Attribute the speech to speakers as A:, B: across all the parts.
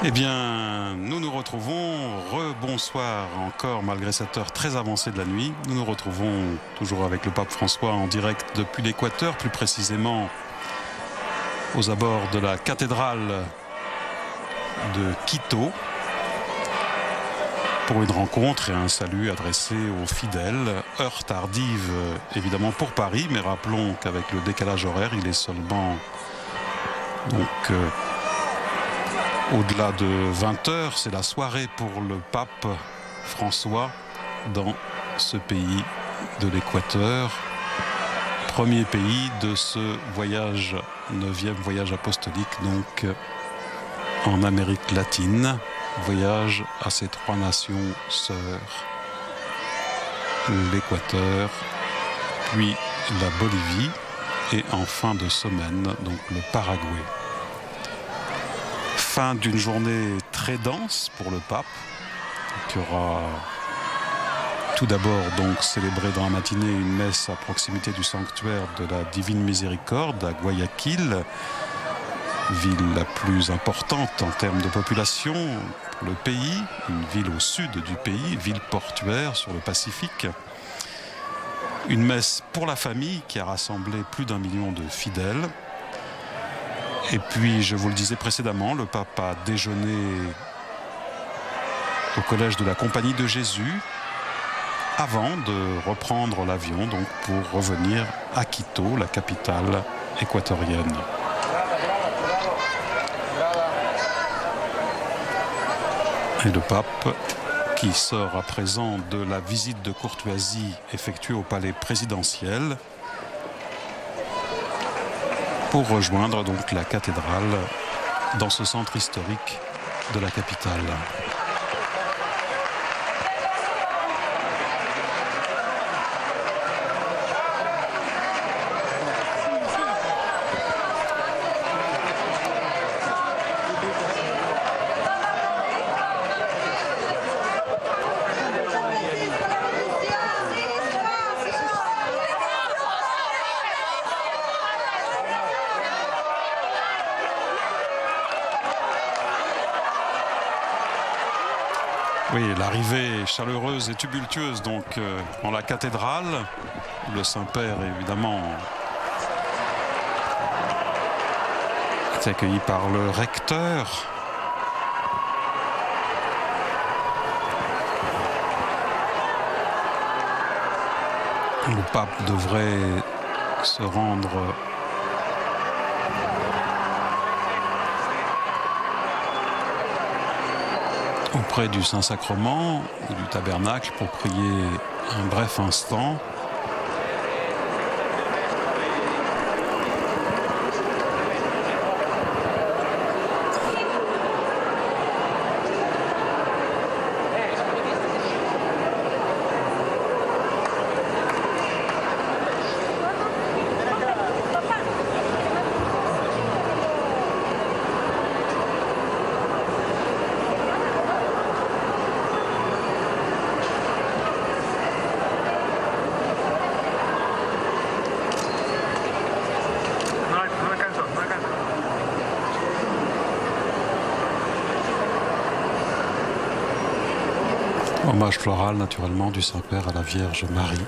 A: Eh bien, nous nous retrouvons, rebonsoir encore malgré cette heure très avancée de la nuit. Nous nous retrouvons toujours avec le pape François en direct depuis l'Équateur, plus précisément aux abords de la cathédrale de Quito, pour une rencontre et un salut adressé aux fidèles. Heure tardive évidemment pour Paris, mais rappelons qu'avec le décalage horaire, il est seulement au-delà de 20h, c'est la soirée pour le pape François dans ce pays de l'Équateur. Premier pays de ce voyage, 9e voyage apostolique, donc en Amérique latine. Voyage à ces 3 nations sœurs. L'Équateur, puis la Bolivie et en fin de semaine, donc le Paraguay. Fin d'une journée très dense pour le pape, qui aura tout d'abord donc célébré dans la matinée une messe à proximité du sanctuaire de la Divine Miséricorde à Guayaquil, ville la plus importante en termes de population pour le pays, une ville au sud du pays, ville portuaire sur le Pacifique. Une messe pour la famille qui a rassemblé plus d'1 million de fidèles. Et puis, je vous le disais précédemment, le pape a déjeuné au collège de la Compagnie de Jésus avant de reprendre l'avion donc pour revenir à Quito, la capitale équatorienne. Et le pape qui sort à présent de la visite de courtoisie effectuée au palais présidentiel pour rejoindre donc la cathédrale dans ce centre historique de la capitale. Oui, l'arrivée chaleureuse et tumultueuse donc en la cathédrale, où le Saint-Père évidemment est accueilli par le recteur. Le pape devrait se rendre auprès du Saint-Sacrement ou du tabernacle pour prier un bref instant. Hommage floral naturellement du Saint-Père à la Vierge Marie.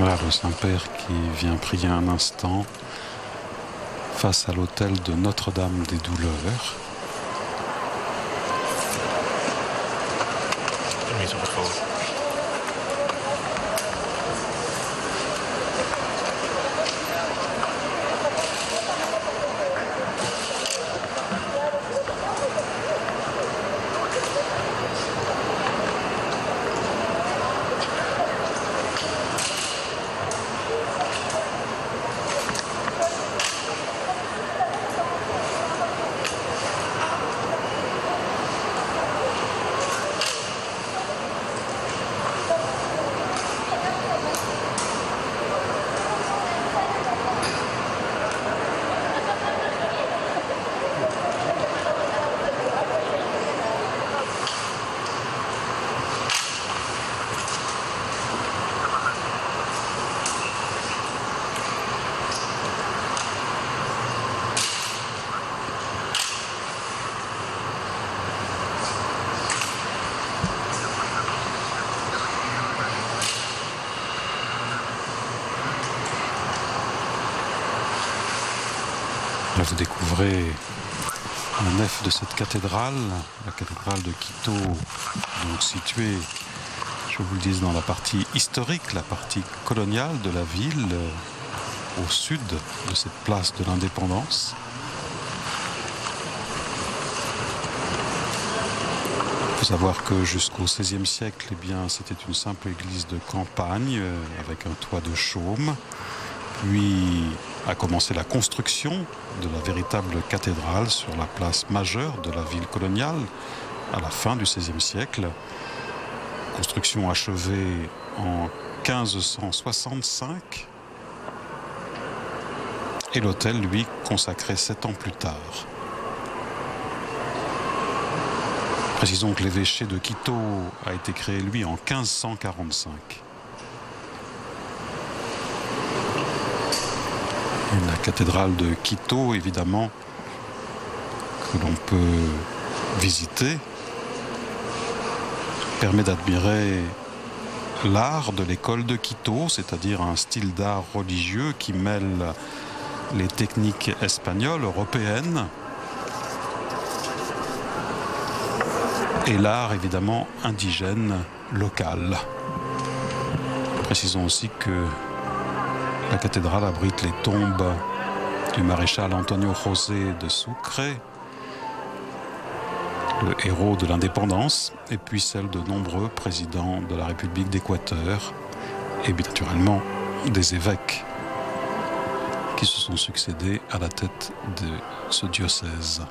A: Voilà le Saint-Père qui vient prier un instant face à l'autel de Notre-Dame des Douleurs. Là, vous découvrez la nef de cette cathédrale, la cathédrale de Quito, donc située, je vous le dis, dans la partie historique, la partie coloniale de la ville, au sud de cette place de l'Indépendance. Il faut savoir que jusqu'au XVIe siècle, eh bien, c'était une simple église de campagne avec un toit de chaume. Puis a commencé la construction de la véritable cathédrale sur la place majeure de la ville coloniale à la fin du XVIe siècle. Construction achevée en 1565 et l'hôtel, lui, consacré 7 ans plus tard. Précisons que l'évêché de Quito a été créé, lui, en 1545. Et la cathédrale de Quito, évidemment, que l'on peut visiter, permet d'admirer l'art de l'école de Quito, c'est-à-dire un style d'art religieux qui mêle les techniques espagnoles, européennes, et l'art évidemment indigène, local. Précisons aussi que la cathédrale abrite les tombes du maréchal Antonio José de Sucre, le héros de l'indépendance, et puis celle de nombreux présidents de la République d'Équateur, et bien naturellement des évêques qui se sont succédés à la tête de ce diocèse.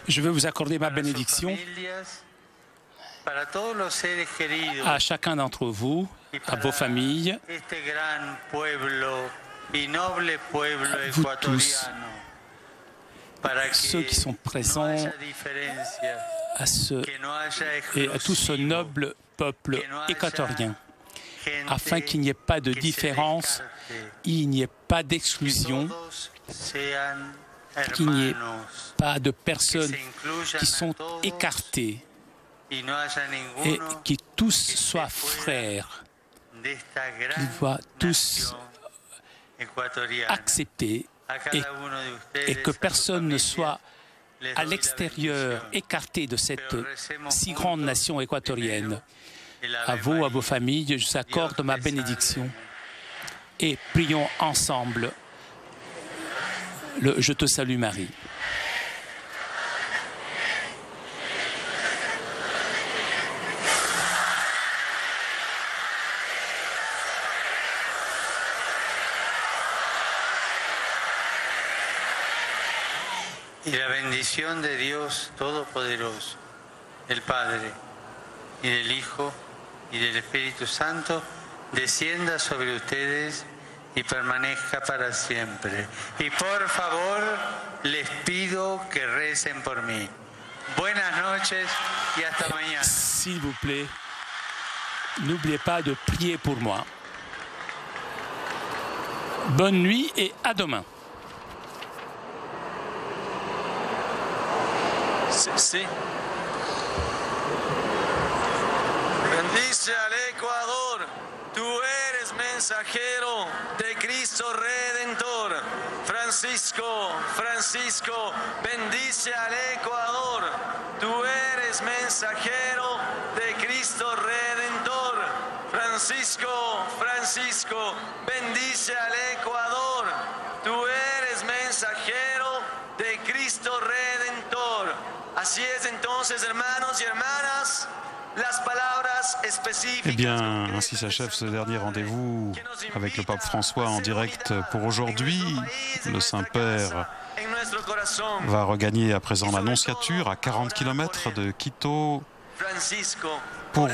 B: Je veux vous accorder ma bénédiction à chacun d'entre vous, à vos familles, vous tous, ceux qui sont présents, et à tout ce noble peuple équatorien, afin qu'il n'y ait pas de différence, il n'y ait pas d'exclusion, qu'il n'y ait pas de personnes qui sont écartées et qui tous soient frères, qu'ils soient tous acceptés et que personne ne soit à l'extérieur, écarté de cette si grande nation équatorienne. À vous, à vos familles, je vous accorde ma bénédiction et prions ensemble le « Je te salue Marie ».
C: Y la bendición de Dios Todopoderoso, del Padre, y del Hijo, y del Espíritu Santo, descienda sobre ustedes y permanezca para siempre. Y por favor, les pido que recen por mí. Buenas noches y hasta mañana.
B: S'il vous plaît, n'oubliez pas de prier pour moi. Bonne nuit et à demain.
D: Sí. Bendice al Ecuador, tú eres mensajero de Cristo Redentor. Francisco, bendice al Ecuador, tú eres mensajero de Cristo Redentor. Francisco, bendice al Ecuador, tú eres mensajero de Cristo Redentor. Así es entonces, hermanos y hermanas, las palabras específicas.
A: Eh bien, ainsi s'achève ce dernier rendez-vous avec le pape François en direct pour aujourd'hui. Le Saint-Père va regagner à présent l'Annonciature à 40 km de Quito pour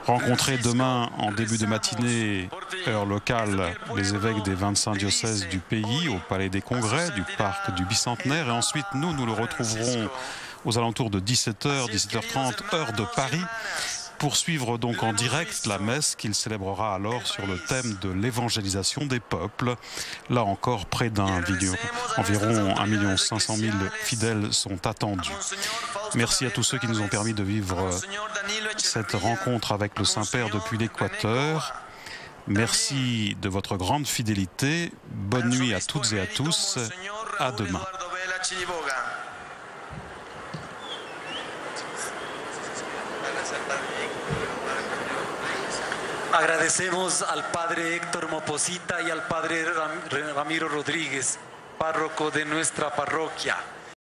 A: rencontrer demain en début de matinée, heure locale, les évêques des 25 diocèses du pays au Palais des Congrès du Parc du Bicentenaire. Et ensuite, nous le retrouverons aux alentours de 17h, 17h30, heure de Paris, pour suivre donc en direct la messe qu'il célébrera alors sur le thème de l'évangélisation des peuples. Là encore, près d'un million, environ 1 500 000 fidèles sont attendus. Merci à tous ceux qui nous ont permis de vivre cette rencontre avec le Saint-Père depuis l'Équateur. Merci de votre grande fidélité. Bonne nuit à toutes et à tous. À demain.
E: Agradecemos al Padre Héctor Moposita y al Padre Ramiro Rodríguez, párroco de nuestra parroquia.